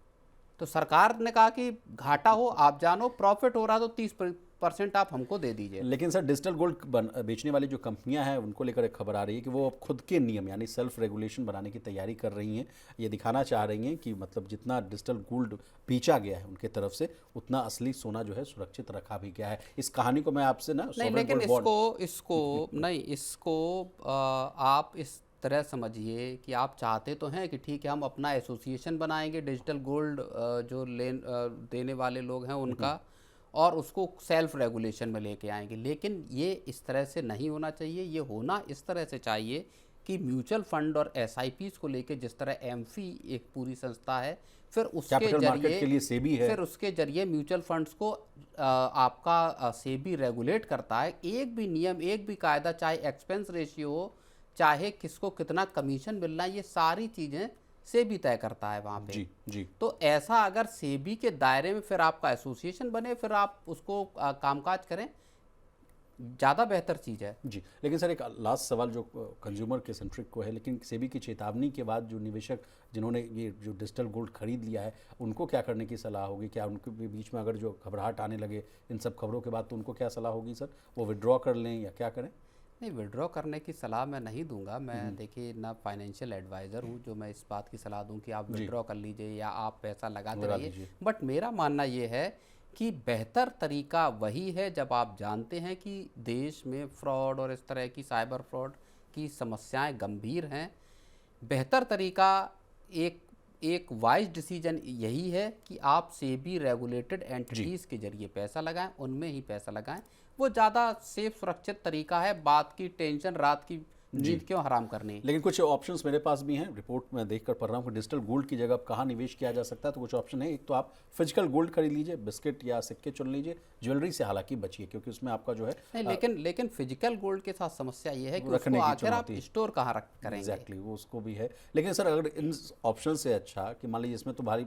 तो सरकार ने कहा कि घाटा हो आप जानो, प्रॉफिट हो रहा तो 30% आप हमको दे दीजिए। लेकिन सर डिजिटल गोल्ड बेचने वाली जो कंपनियां हैं उनको लेकर एक खबर आ रही है कि वो अब खुद के नियम यानी सेल्फ रेगुलेशन बनाने की तैयारी कर रही हैं। ये दिखाना चाह रही हैं कि मतलब जितना डिजिटल गोल्ड बेचा गया है उनके तरफ से, उतना असली सोना जो है सुरक्षित रखा भी गया है। इस कहानी को मैं आपसे ना नहीं, लेकिन आप इस तरह समझिए कि आप चाहते तो हैं कि ठीक है हम अपना एसोसिएशन बनाएंगे डिजिटल गोल्ड जो देने वाले लोग हैं उनका, और उसको सेल्फ रेगुलेशन में लेके आएंगे, लेकिन ये इस तरह से नहीं होना चाहिए। ये होना इस तरह से चाहिए कि म्यूचुअल फंड और एसआईपीज को लेके जिस तरह एमफी एक पूरी संस्था है, फिर उसके कैपिटल मार्केट के लिए सेबी है, फिर उसके जरिए म्यूचुअल फंड्स को आपका सेबी रेगुलेट करता है। एक भी नियम, एक भी कायदा, चाहे एक्सपेंस रेशियो हो, चाहे किसको कितना कमीशन मिलना है, ये सारी चीज़ें सेबी तय करता है वहाँ पे। जी जी। तो ऐसा अगर सेबी के दायरे में फिर आपका एसोसिएशन बने, फिर आप उसको कामकाज करें, ज़्यादा बेहतर चीज़ है। जी। लेकिन सर एक लास्ट सवाल जो कंज्यूमर के सेंट्रिक को है, लेकिन सेबी की चेतावनी के बाद जो निवेशक जिन्होंने ये जो डिजिटल गोल्ड खरीद लिया है उनको क्या करने की सलाह होगी? क्या उनके बीच में अगर जो घबराहट आने लगे इन सब खबरों के बाद, तो उनको क्या सलाह होगी सर? वो विड्रॉ कर लें या क्या करें? नहीं, विड्रॉ करने की सलाह मैं नहीं दूंगा। मैं देखिए ना फाइनेंशियल एडवाइज़र हूँ जो मैं इस बात की सलाह दूं कि आप विड्रॉ कर लीजिए या आप पैसा लगाते रहिए। बट मेरा मानना ये है कि बेहतर तरीका वही है जब आप जानते हैं कि देश में फ्रॉड और इस तरह की साइबर फ्रॉड की समस्याएं गंभीर हैं। बेहतर तरीका, एक एक वाइज डिसीजन यही है कि आप सेबी रेगुलेटेड एंटिटीज़ के जरिए पैसा लगाएं, उनमें ही पैसा लगाएं। वो ज़्यादा सेफ सुरक्षित तरीका है। बात की टेंशन, रात की नींद क्यों हराम करनी। लेकिन कुछ ऑप्शंस मेरे पास भी हैं, रिपोर्ट में देख कर पढ़ रहा हूँ कि डिजिटल गोल्ड की जगह कहाँ निवेश किया जा सकता है। तो कुछ ऑप्शन है, एक तो आप फिजिकल गोल्ड खरीद लीजिए, बिस्किट या सिक्के चुन लीजिए, ज्वेलरी से हालांकि बचिए क्योंकि उसमें आपका जो है नहीं, लेकिन फिजिकल गोल्ड के साथ समस्या ये है कि उसको आखिर आप स्टोर कहाँ करेंगे। एग्जैक्टली, वो उसको भी है। लेकिन सर अगर इन ऑप्शन से अच्छा कि मान लीजिए इसमें तो भारी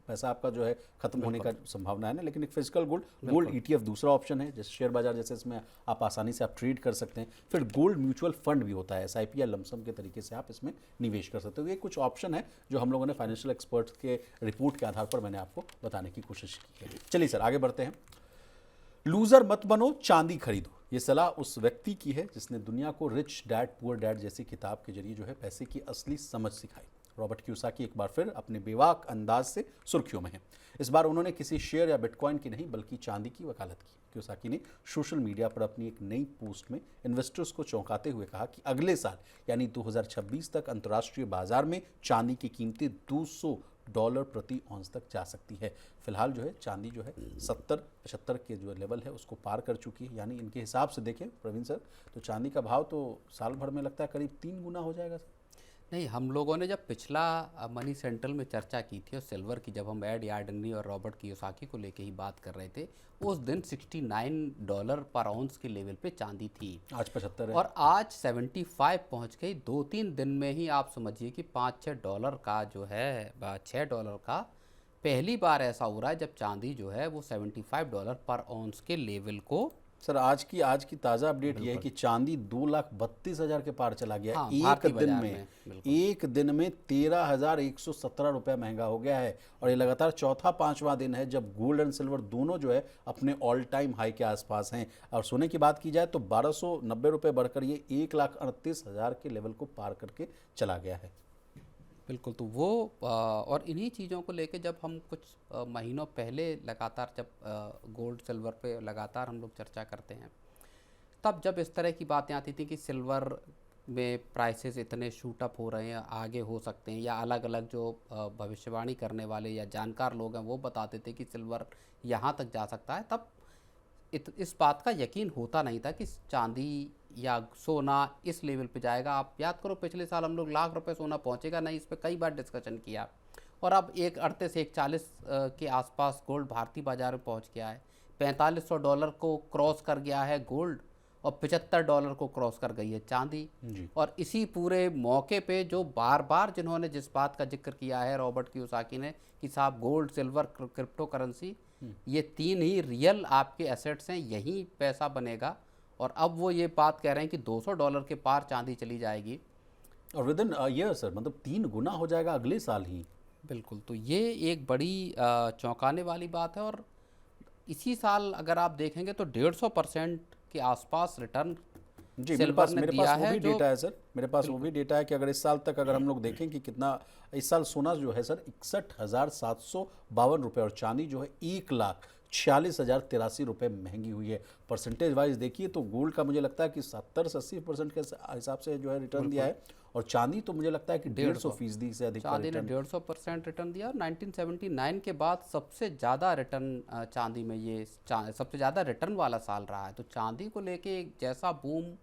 पैसा आपका जो है खत्म होने का संभावना है ना, लेकिन एक फिजिकल गोल्ड ईटीएफ दूसरा ऑप्शन है, जैसे शेयर बाजार जैसे, इसमें आप आसानी से आप ट्रेड कर सकते हैं। फिर गोल्ड म्यूचुअल फंड भी होता है, एसआईपी या लमसम के तरीके से आप इसमें निवेश कर सकते हो। ये कुछ ऑप्शन है जो हम लोगों ने फाइनेंशियल एक्सपर्ट्स के रिपोर्ट के आधार पर मैंने आपको बताने की कोशिश की है। चलिए सर आगे बढ़ते हैं। लूजर मत बनो, चांदी खरीदो, ये सलाह उस व्यक्ति की है जिसने दुनिया को रिच डैड पुअर डैड जैसी किताब के जरिए जो है पैसे की असली समझ सिखाई। रॉबर्ट कियोसाकी एक बार फिर अपने बेबाक अंदाज से सुर्खियों में हैं। इस बार उन्होंने किसी शेयर या बिटकॉइन की नहीं बल्कि चांदी की वकालत की। कियोसाकी ने सोशल मीडिया पर अपनी एक नई पोस्ट में इन्वेस्टर्स को चौंकाते हुए कहा कि अगले साल यानी 2026 तक अंतर्राष्ट्रीय बाजार में चांदी की कीमतें $200 प्रति औंस तक जा सकती है। फिलहाल जो है चांदी जो है 70-75 के जो लेवल है उसको पार कर चुकी है। यानी इनके हिसाब से देखें प्रवीण सर, तो चांदी का भाव तो साल भर में लगता है करीब 3 गुना हो जाएगा सर। नहीं, हम लोगों ने जब पिछला मनी सेंट्रल में चर्चा की थी और सिल्वर की, जब हम एड यार्डनी और रॉबर्ट कियोसाकी को लेके ही बात कर रहे थे, उस दिन $69 पर आउंस के लेवल पे चांदी थी। आज 75 है और आज 75 पहुंच गई। 2-3 दिन में ही आप समझिए कि $5-6 का जो है, $6 का पहली बार ऐसा हो रहा है जब चांदी जो है वो $75 पर आउंस के लेवल को। सर आज की ताज़ा अपडेट यह है कि चांदी 2,32,000 के पार चला गया। हाँ, एक दिन में 13,117 रुपये महंगा हो गया है। और ये लगातार चौथा 5वां दिन है जब गोल्ड एंड सिल्वर दोनों जो है अपने ऑल टाइम हाई के आसपास हैं। और सोने की बात की जाए तो 1,290 रुपये बढ़कर ये 1,38,000 के लेवल को पार करके चला गया है। बिल्कुल। तो वो और इन्हीं चीज़ों को लेके जब हम कुछ महीनों पहले लगातार जब गोल्ड सिल्वर पे लगातार हम लोग चर्चा करते हैं, तब जब इस तरह की बातें आती थी कि सिल्वर में प्राइसेस इतने शूट अप हो रहे हैं, आगे हो सकते हैं, या अलग अलग जो भविष्यवाणी करने वाले या जानकार लोग हैं वो बताते थे कि सिल्वर यहाँ तक जा सकता है, तब इस बात का यकीन होता नहीं था कि चांदी या सोना इस लेवल पे जाएगा। आप याद करो पिछले साल हम लोग लाख रुपए सोना पहुंचेगा नहीं, इस पे कई बार डिस्कशन किया, और अब 138 140 के आसपास गोल्ड भारतीय बाजार में पहुंच गया है। $4500 को क्रॉस कर गया है गोल्ड, और $75 को क्रॉस कर गई है चांदी। और इसी पूरे मौके पे जो बार बार जिन्होंने जिस बात का जिक्र किया है रॉबर्ट कियोसाकी ने कि साहब गोल्ड सिल्वर क्रिप्टो करेंसी ये तीन ही रियल आपके एसेट्स हैं, यही पैसा बनेगा। और अब वो ये बात कह रहे हैं कि $200 के पार चांदी चली जाएगी, और विद इन ईयर सर, मतलब 3 गुना हो जाएगा अगले साल ही। बिल्कुल। तो ये एक बड़ी चौंकाने वाली बात है। और इसी साल अगर आप देखेंगे तो 150% के आसपास रिटर्न जी, सिल्वर ने मेरे दिया पास वो है। भी डेटा है सर, मेरे पास वो भी डेटा है कि अगर इस साल तक अगर हम लोग देखें कि कितना इस साल सोना जो है सर 61,752 रुपये, और चांदी जो है 1,46,083 रुपये महंगी हुई है। परसेंटेज वाइज देखिए तो गोल्ड का मुझे लगता है कि 70 से 80% के हिसाब से जो है रिटर्न दिया है, और चांदी तो मुझे लगता है कि 150% से अधिक चांदी ने 150% रिटर्न दिया। और 1979 के बाद सबसे ज़्यादा रिटर्न चांदी में, ये सबसे ज़्यादा रिटर्न वाला साल रहा है। तो चांदी को लेके एक जैसा बूम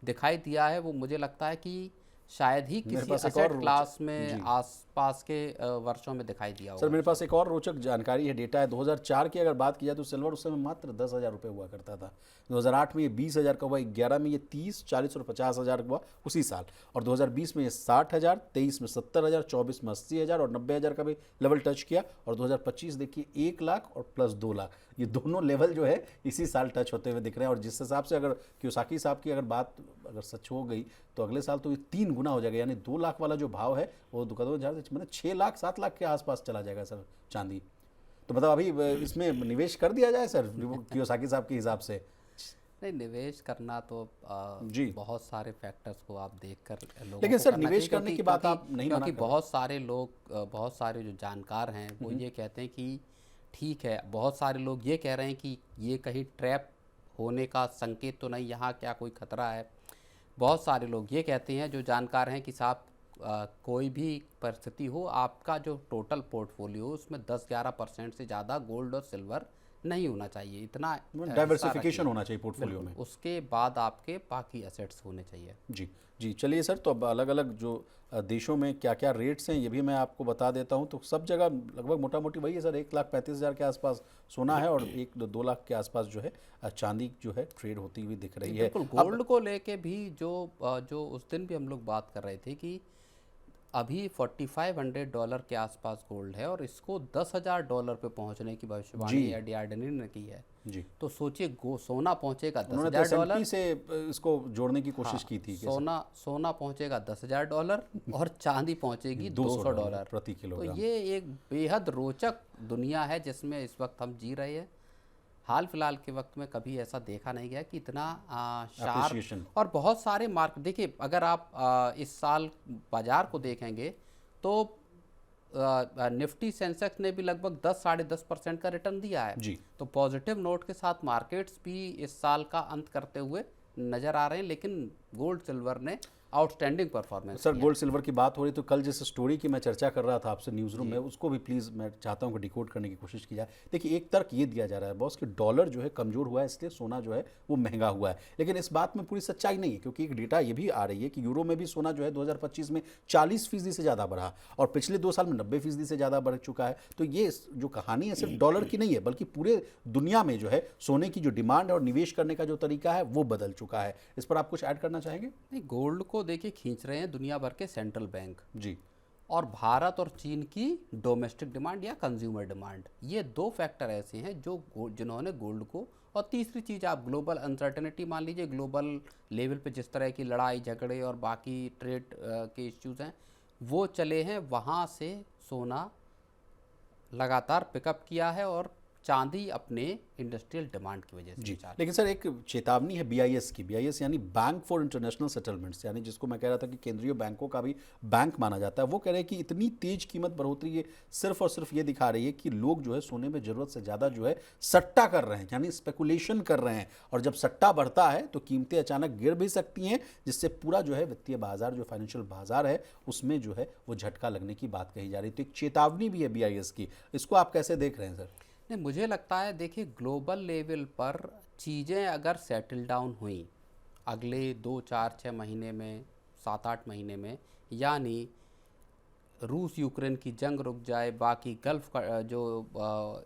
दिखाई दिया है वो मुझे लगता है कि शायद ही किसी एसेट क्लास में आसपास के वर्षों में दिखाई दिया होगा। सर मेरे पास एक और रोचक जानकारी है, डेटा है 2004 की अगर बात की जाए तो सिल्वर उस समय मात्र 10,000 रुपये हुआ करता था। 2008 में ये 20,000 का हुआ, 11 में ये 30, 40 और 50,000 हुआ उसी साल, और 2020 में ये 60,000, 23 में 70,000, 24 में 80,000 और 90,000 का भी लेवल टच किया, और 2025 देखिए 1 लाख और प्लस 2 लाख, ये दोनों लेवल जो है इसी साल टच होते हुए दिख रहे हैं। और जिस हिसाब से अगर कियोसाकी साहब की अगर बात अगर सच हो गई तो अगले साल तो ये 3 गुना हो जाएगा, यानी 2 लाख वाला जो भाव है वो मतलब 6 लाख 7 लाख के आसपास चला जाएगा सर चांदी। तो मतलब अभी इसमें निवेश कर दिया जाए सर कियोसाकी साहब के हिसाब से? नहीं, निवेश करना तो जी बहुत सारे फैक्टर्स को आप देखकर लोगों लेकिन को सर करना निवेश चाहिए, करने की बात आप नहीं मना क्योंकि बहुत सारे लोग बहुत सारे जो जानकार हैं वो ये कहते हैं कि ठीक है, बहुत सारे लोग ये कह रहे हैं कि ये कहीं ट्रैप होने का संकेत तो नहीं, यहाँ क्या कोई खतरा है। बहुत सारे लोग ये कहते हैं जो जानकार हैं कि साहब कोई भी परिस्थिति हो, आपका जो टोटल पोर्टफोलियो उसमें 10-11% से ज़्यादा गोल्ड और सिल्वर नहीं होना चाहिए, इतना डाइवर्सिफिकेशन होना चाहिए पोर्टफोलियो में। उसके बाद आपके बाकी एसेट्स होने चाहिए। जी जी, चलिए सर, तो अब अलग अलग जो देशों में क्या क्या रेट्स हैं ये भी मैं आपको बता देता हूं। तो सब जगह लगभग मोटा मोटी वही है सर, 1,35,000 के आसपास सोना है, और 1-2 लाख के आसपास जो है चांदी जो है ट्रेड होती हुई दिख रही है। बिल्कुल। गोल्ड को लेके भी जो उस दिन भी हम लोग बात कर रहे थे कि अभी $4,500 के आसपास गोल्ड है, और इसको $10,000 पे पहुंचने की भविष्यवाणी एडियार्डनी ने की है। जी, तो सोचिए सोना पहुंचेगा $10,000 से इसको जोड़ने की कोशिश की थी। सोना पहुंचेगा $10,000 और चांदी पहुंचेगी $200 प्रति किलोग्राम। तो ये एक बेहद रोचक दुनिया है जिसमें इस वक्त हम जी रहे हैं। हाल फिलहाल के वक्त में कभी ऐसा देखा नहीं गया कि इतना शार्प। और बहुत सारे मार्क देखिए, अगर आप इस साल बाजार को देखेंगे तो निफ्टी सेंसेक्स ने भी लगभग 10-10.5% का रिटर्न दिया है जी। तो पॉजिटिव नोट के साथ मार्केट्स भी इस साल का अंत करते हुए नजर आ रहे हैं। लेकिन गोल्ड सिल्वर ने outstanding performance. Sir gold silver की बात हो रही तो कल जिस स्टोरी की मैं चर्चा कर रहा था आपसे न्यूज़ रूम में, उसको भी प्लीज़ मैं चाहता हूं कि डिकोड करने की कोशिश की जाए। देखिए, एक तर्क ये दिया जा रहा है बॉस कि डॉलर जो है कमज़ोर हुआ है, इसलिए सोना जो है वो महंगा हुआ है। लेकिन इस बात में पूरी सच्चाई नहीं है, क्योंकि एक डेटा ये भी आ रही है कि यूरो में भी सोना जो है 2025 में 40% से ज़्यादा बढ़ा, और पिछले 2 साल में 90% से ज़्यादा बढ़ चुका है। तो ये जो कहानी है सिर्फ डॉलर की नहीं है, बल्कि पूरे दुनिया में जो है सोने की जो डिमांड है और निवेश करने का जो तरीका है वो बदल चुका है। इस पर आप कुछ ऐड करना चाहेंगे? नहीं, गोल्ड को देखिए खींच रहे हैं दुनिया भर के सेंट्रल बैंक जी, और भारत और चीन की डोमेस्टिक डिमांड या कंज्यूमर डिमांड। ये 2 फैक्टर ऐसे हैं जो जिन्होंने गोल्ड को, और तीसरी चीज़ आप ग्लोबल अनसर्टेनिटी मान लीजिए, ग्लोबल लेवल पे जिस तरह की लड़ाई झगड़े और बाकी ट्रेड के इश्यूज हैं वो चले हैं, वहाँ से सोना लगातार पिकअप किया है और चांदी अपने इंडस्ट्रियल डिमांड की वजह से जी, बेचा रहे लेकिन सर एक चेतावनी है बीआईएस की। बीआईएस यानी बैंक फॉर इंटरनेशनल सेटलमेंट्स, यानी जिसको मैं कह रहा था कि केंद्रीय बैंकों का भी बैंक माना जाता है। वो कह रहे हैं कि इतनी तेज कीमत बढ़ोतरी ये सिर्फ और सिर्फ ये दिखा रही है कि लोग जो है सोने में जरूरत से ज़्यादा जो है सट्टा कर रहे हैं, यानी स्पेकुलेशन कर रहे हैं। और जब सट्टा बढ़ता है तो कीमतें अचानक गिर भी सकती हैं, जिससे पूरा जो है वित्तीय बाजार, जो फाइनेंशियल बाजार है, उसमें जो है वो झटका लगने की बात कही जा रही है। तो एक चेतावनी भी है बीआईएस की। इसको आप कैसे देख रहे हैं सर? नहीं, मुझे लगता है देखिए ग्लोबल लेवल पर चीज़ें अगर सेटल डाउन हुई अगले 2 4 6 महीने में, 7 8 महीने में, यानी रूस यूक्रेन की जंग रुक जाए, बाकी गल्फ का जो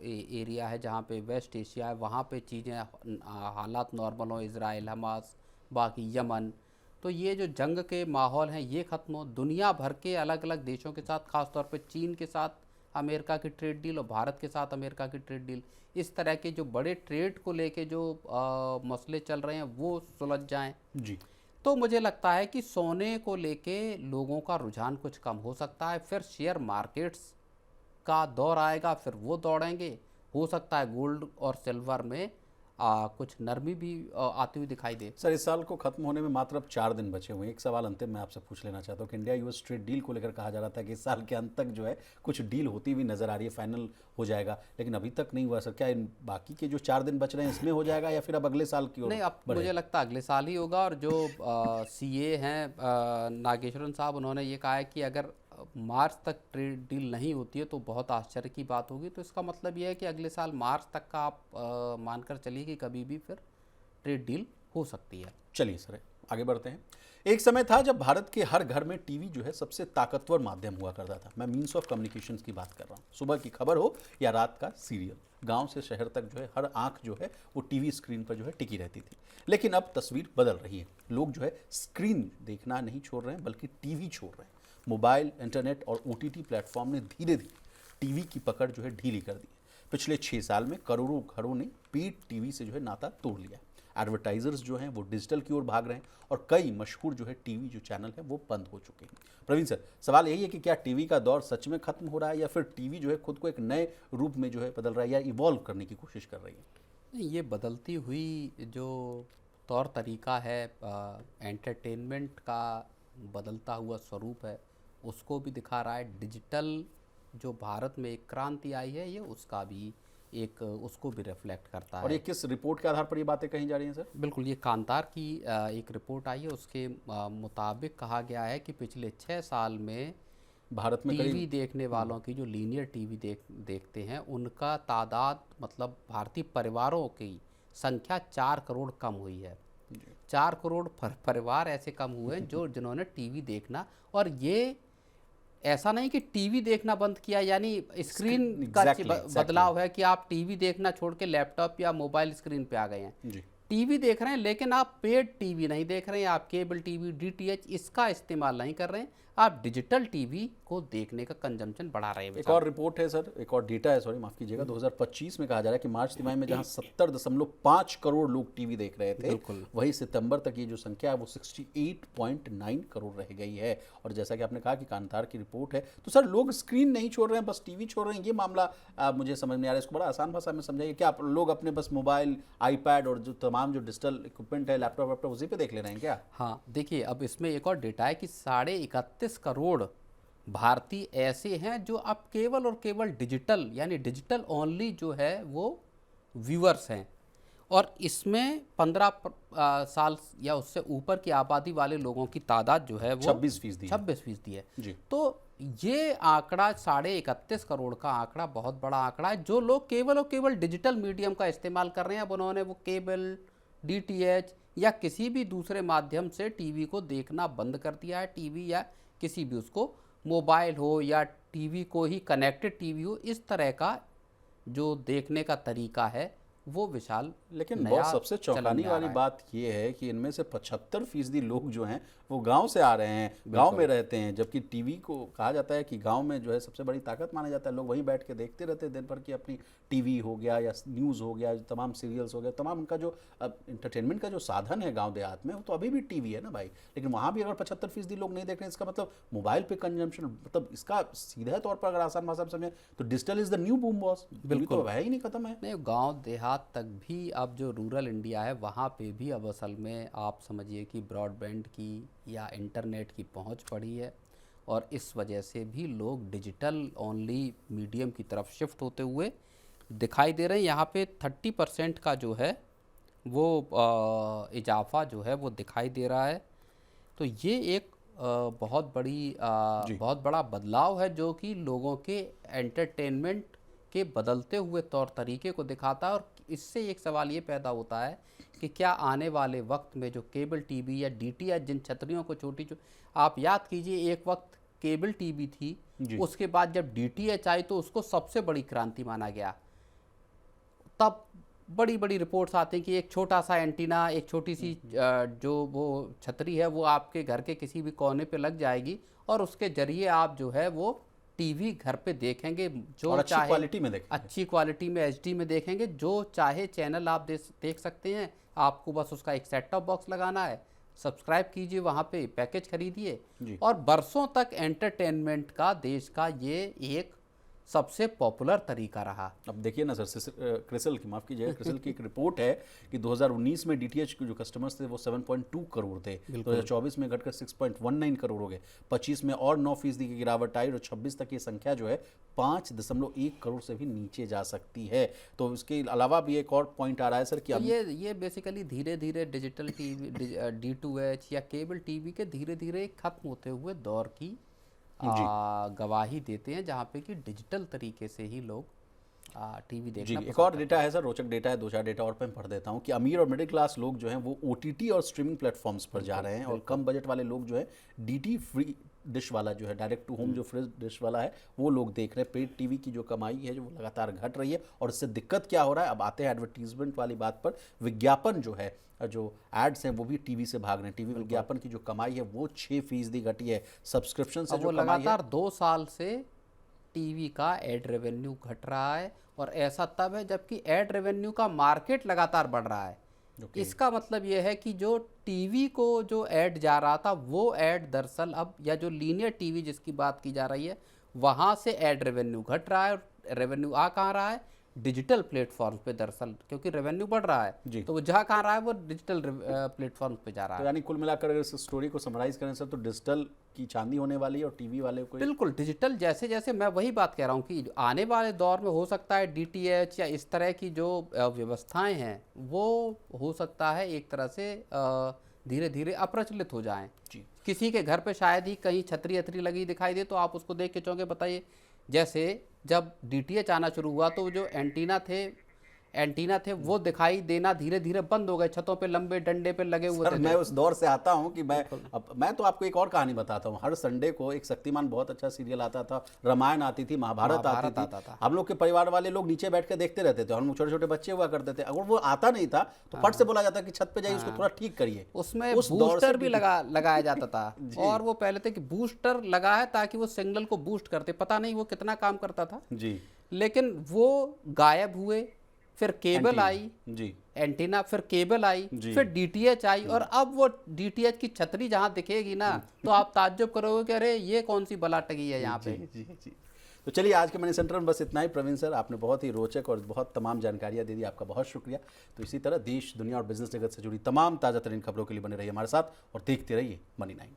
एरिया है जहाँ पे वेस्ट एशिया है वहाँ पे चीज़ें हालात नॉर्मल हो, इजराइल, हमास, बाकी यमन, तो ये जो जंग के माहौल हैं ये ख़त्म हो, दुनिया भर के अलग अलग देशों के साथ, ख़ासतौर पे चीन के साथ अमेरिका की ट्रेड डील और भारत के साथ अमेरिका की ट्रेड डील, इस तरह के जो बड़े ट्रेड को लेके जो मसले चल रहे हैं वो सुलझ जाएं, जी, तो मुझे लगता है कि सोने को लेके लोगों का रुझान कुछ कम हो सकता है। फिर शेयर मार्केट्स का दौर आएगा, फिर वो दौड़ेंगे। हो सकता है गोल्ड और सिल्वर में कुछ नरमी भी आती हुई दिखाई दे। सर इस साल को खत्म होने में मात्र अब 4 दिन बचे हुए हैं। एक सवाल अंतिम मैं आपसे पूछ लेना चाहता हूँ कि इंडिया यूएस ट्रेड डील को लेकर कहा जा रहा था कि इस साल के अंत तक जो है कुछ डील होती हुई नजर आ रही है, फाइनल हो जाएगा, लेकिन अभी तक नहीं हुआ। सर क्या इन बाकी के जो 4 दिन बच रहे हैं इसमें हो जाएगा या फिर अब अगले साल की ओर नहीं, अब मुझे लगता है अगले साल ही होगा। और जो सीए हैं नागेश्वरन साहब, उन्होंने ये कहा है कि अगर मार्च तक ट्रेड डील नहीं होती है तो बहुत आश्चर्य की बात होगी। तो इसका मतलब यह है कि अगले साल मार्च तक का आप मानकर चलिए कि कभी भी फिर ट्रेड डील हो सकती है। चलिए सर आगे बढ़ते हैं। एक समय था जब भारत के हर घर में टीवी जो है सबसे ताकतवर माध्यम हुआ करता था। मैं मीन्स ऑफ कम्युनिकेशन की बात कर रहा हूँ। सुबह की खबर हो या रात का सीरियल, गांव से शहर तक जो है हर आंख जो है वो टीवी स्क्रीन पर जो है टिकी रहती थी। लेकिन अब तस्वीर बदल रही है। लोग जो है स्क्रीन देखना नहीं छोड़ रहे हैं बल्कि टीवी छोड़ रहे हैं। मोबाइल, इंटरनेट और ओटीटी प्लेटफॉर्म ने धीरे धीरे टीवी की पकड़ जो है ढीली कर दी। पिछले 6 साल में करोड़ों घरों ने पेड टीवी से जो है नाता तोड़ लिया। एडवर्टाइजर्स जो हैं वो डिजिटल की ओर भाग रहे हैं और कई मशहूर जो है टीवी जो चैनल है वो बंद हो चुके हैं। प्रवीण सर, सवाल यही है कि क्या टीवी का दौर सच में खत्म हो रहा है या फिर टीवी जो है खुद को एक नए रूप में जो है बदल रहा है या इवॉल्व करने की कोशिश कर रही है? ये बदलती हुई जो तौर तरीका है, एंटरटेनमेंट का बदलता हुआ स्वरूप है, उसको भी दिखा रहा है। डिजिटल जो भारत में एक क्रांति आई है ये उसका भी एक उसको भी रिफ्लेक्ट करता और है। ये किस रिपोर्ट के आधार पर ये बातें कही जा रही हैं सर? बिल्कुल, ये कांतार की एक रिपोर्ट आई है, उसके मुताबिक कहा गया है कि पिछले 6 साल में भारत में टीवी करीब देखने वालों की, जो लीनियर टीवी देखते हैं, उनका तादाद, मतलब भारतीय परिवारों की संख्या 4 करोड़ कम हुई है। 4 करोड़ परिवार ऐसे कम हुए हैं जो जिन्होंने टीवी देखना, और ये ऐसा नहीं कि टीवी देखना बंद किया, यानी स्क्रीन का बदलाव है कि आप टीवी देखना छोड़ के लैपटॉप या मोबाइल स्क्रीन पे आ गए हैं। जी, टीवी देख रहे हैं लेकिन आप पेड टीवी नहीं देख रहे हैं, आप केबल टीवी, डीटीएच इसका इस्तेमाल नहीं कर रहे हैं, आप डिजिटल टीवी को देखने का कंजम्पशन बढ़ा रहे हैं। एक और रिपोर्ट है सर, एक और डेटा है, सॉरी माफ कीजिएगा, 2025 में कहा जा रहा है कि मार्च तिमाही में जहां 70.5 करोड़ लोग टीवी देख रहे थे, वही सितंबर तक ये जो संख्या है वो 68.9 करोड़ रह गई है। और जैसा कि आपने कहा कि कांतार की रिपोर्ट है, तो सर लोग स्क्रीन नहीं छोड़ रहे हैं, बस टीवी छोड़ रहे हैं, ये मामला मुझे समझ नहीं आ रहा है। इसको बड़ा आसान भाषा में समझाइए। क्या आप लोग अपने बस मोबाइल, आईपैड और जो तमाम जो डिजिटल इक्विपमेंट है, लैपटॉप वैपटॉप, उसी पे देख ले रहे हैं क्या? हाँ, देखिए अब इसमें एक और डेटा है कि 31.5 करोड़ भारतीय ऐसे हैं जो अब केवल और केवल डिजिटल, यानी डिजिटल ओनली जो है वो व्यूअर्स हैं, और इसमें 15 साल या उससे ऊपर की आबादी वाले लोगों की तादाद जो है वो 26% है जी। तो ये आंकड़ा 31.5 करोड़ का आंकड़ा बहुत बड़ा आंकड़ा है। जो लोग केवल और केवल डिजिटल मीडियम का इस्तेमाल कर रहे हैं, अब उन्होंने वो केबल, डीटीएच या किसी भी दूसरे माध्यम से टीवी को देखना बंद कर दिया है। टीवी या किसी भी, उसको मोबाइल हो या टीवी को ही कनेक्टेड टीवी हो, इस तरह का जो देखने का तरीका है वो विशाल लेकिन नया बहुत सबसे चलन चौंकानी में आ वाली रहा है। बात ये है कि इनमें से 75% लोग जो हैं वो गांव से आ रहे हैं, गांव में रहते हैं, जबकि टीवी को कहा जाता है कि गांव में जो है सबसे बड़ी ताकत माना जाता है। लोग वहीं बैठ के देखते रहते हैं दिन भर की अपनी टीवी हो गया या न्यूज़ हो गया, तमाम सीरियल्स हो गया, तमाम उनका जो इंटरटेनमेंट का जो साधन है गाँव देहात में वो तो अभी भी टीवी है ना भाई। लेकिन वहाँ भी अगर 75% लोग नहीं देख रहे हैं, इसका मतलब मोबाइल पे कंजम्पशन, मतलब इसका सीधे तौर पर अगर आसान भाषा में समझें तो digital is the new boom boss. बिल्कुल तो है ही नहीं, खत्म है। नहीं, गांव देहात तक भी अब जो रूरल इंडिया है वहाँ पे भी अब असल में आप समझिए कि ब्रॉडबैंड की या इंटरनेट की पहुँच बढ़ी है, और इस वजह से भी लोग डिजिटल ओनली मीडियम की तरफ शिफ्ट होते हुए दिखाई दे रहे हैं। यहाँ पे 30% का जो है वो इजाफा जो है वो दिखाई दे रहा है। तो ये एक बहुत बड़ा बदलाव है जो कि लोगों के एंटरटेनमेंट के बदलते हुए तौर तरीके को दिखाता है। और इससे एक सवाल ये पैदा होता है कि क्या आने वाले वक्त में जो केबल टीवी या डीटीएच, जिन छतरियों को आप याद कीजिए, एक वक्त केबल टीवी थी, उसके बाद जब डीटीएच आई तो उसको सबसे बड़ी क्रांति माना गया। तब बड़ी बड़ी रिपोर्ट्स आती हैं कि एक छोटा सा एंटीना, एक छोटी सी जो वो छतरी है वो आपके घर के किसी भी कोने पे लग जाएगी और उसके जरिए आप जो है वो टीवी घर पे देखेंगे, जो और अच्छी चाहे क्वालिटी में देखेंगे, अच्छी क्वालिटी में एचडी में देखेंगे, जो चाहे चैनल आप देख सकते हैं। आपको बस उसका एक सेट टॉप बॉक्स लगाना है, सब्सक्राइब कीजिए, वहाँ पे पैकेज खरीदिए और बरसों तक एंटरटेनमेंट का देश का ये एक सबसे पॉपुलर तरीका रहा। अब देखिए ना सर, क्रिसल की, माफ़ कीजिएगा, क्रिसल की एक रिपोर्ट है कि 2019 में डीटीएच के जो कस्टमर्स थे वो 7.2 करोड़ थे, 2024 में घटकर 6.19 करोड़ हो गए, 25 में और 9% की गिरावट आई और 26 तक ये संख्या जो है 5.1 करोड़ से भी नीचे जा सकती है। तो इसके अलावा भी एक और पॉइंट आ रहा है सर कि तो ये बेसिकली धीरे धीरे डिजिटल टीवी, D2H या केबल टीवी के धीरे धीरे खत्म होते हुए दौर की गवाही देते हैं, जहाँ पे कि डिजिटल तरीके से ही लोग टीवी देखना। एक और डेटा है सर, रोचक डेटा है, 2-4 डेटा और मैं पढ़ देता हूँ कि अमीर और मिडिल क्लास लोग जो हैं वो ओटीटी और स्ट्रीमिंग प्लेटफॉर्म्स पर जा रहे हैं, और कम बजट वाले लोग जो है डीटी फ्री डिश वाला जो है, डायरेक्ट टू होम जो फ्री डिश वाला है, वो लोग देख रहे हैं। पेड टीवी की जो कमाई है जो वो लगातार घट रही है, और इससे दिक्कत क्या हो रहा है, अब आते हैं एडवर्टीजमेंट वाली बात पर। विज्ञापन जो है, जो एड्स हैं वो भी टीवी से भाग रहे हैं। टीवी विज्ञापन की जो कमाई है वो 6% घटी है। सब्सक्रिप्शन से जो कमाई है, लगातार 2 साल से टीवी का एड रेवेन्यू घट रहा है, और ऐसा तब है जबकि एड रेवेन्यू का मार्केट लगातार बढ़ रहा है। इसका मतलब यह है कि जो टीवी को जो ऐड जा रहा था वो ऐड दरअसल अब, या जो लीनियर टीवी जिसकी बात की जा रही है, वहाँ से ऐड रेवेन्यू घट रहा है। और रेवेन्यू आ कहाँ रहा है? डिजिटल प्लेटफॉर्म पे दरअसल, क्योंकि रेवेन्यू बढ़ रहा है तो वो जहाँ कहाँ रहा है वो डिजिटल प्लेटफॉर्म पे जा रहा है। तो यानी कुल मिलाकर अगर इस स्टोरी को समराइज करें सर, तो डिजिटल की चांदी होने वाली है और टीवी वाले को बिल्कुल डिजिटल, जैसे जैसे मैं वही बात कह रहा हूँ कि आने वाले दौर में हो सकता है डीटीएच या इस तरह की जो व्यवस्थाएं हैं वो हो सकता है एक तरह से धीरे धीरे अप्रचलित हो जाएं। किसी के घर पे शायद ही कहीं छतरी अतरी लगी दिखाई दे तो आप उसको देख के चौंके। बताइए, जैसे जब डीटीएच आना शुरू हुआ तो जो एंटीना थे वो दिखाई देना धीरे धीरे बंद हो गए, छतों पे लंबे डंडे पे लगे हुए थे। मैं उस दौर से आता हूं कि मैं तो आपको एक और कहानी बताता हूं। हर संडे को एक शक्तिमान बहुत अच्छा सीरियल आता था, रामायण आती थी, महाभारत आती थी। हम लोग के परिवार वाले लोग नीचे बैठ के देखते रहते थे, हम छोटे छोटे बच्चे हुआ करते थे। अगर वो आता नहीं था तो फट से बोला जाता कि छत पे जाइए, उसको थोड़ा ठीक करिए। उसमें बूस्टर भी लगाया जाता था और वो पहले थे कि बूस्टर लगा है ताकि वो सिग्नल को बूस्ट करते, पता नहीं वो कितना काम करता था जी, लेकिन वो गायब हुए। फिर केबल आई एंटीना, फिर केबल आई, फिर डीटीएच आई, और अब वो डीटीएच की छतरी जहां दिखेगी ना तो आप ताज्जुब करोगे कि अरे ये कौन सी बला टगी है यहाँ पे। जी। तो चलिए आज के मनी सेंटर में बस इतना ही। प्रवीण सर, आपने बहुत ही रोचक और बहुत तमाम जानकारियां दे दी, आपका बहुत शुक्रिया। तो इसी तरह देश, दुनिया और बिजनेस जगत से जुड़ी तमाम ताज़ा तरीन खबरों के लिए बने रहिए हमारे साथ और देखते रहिए मनी 9।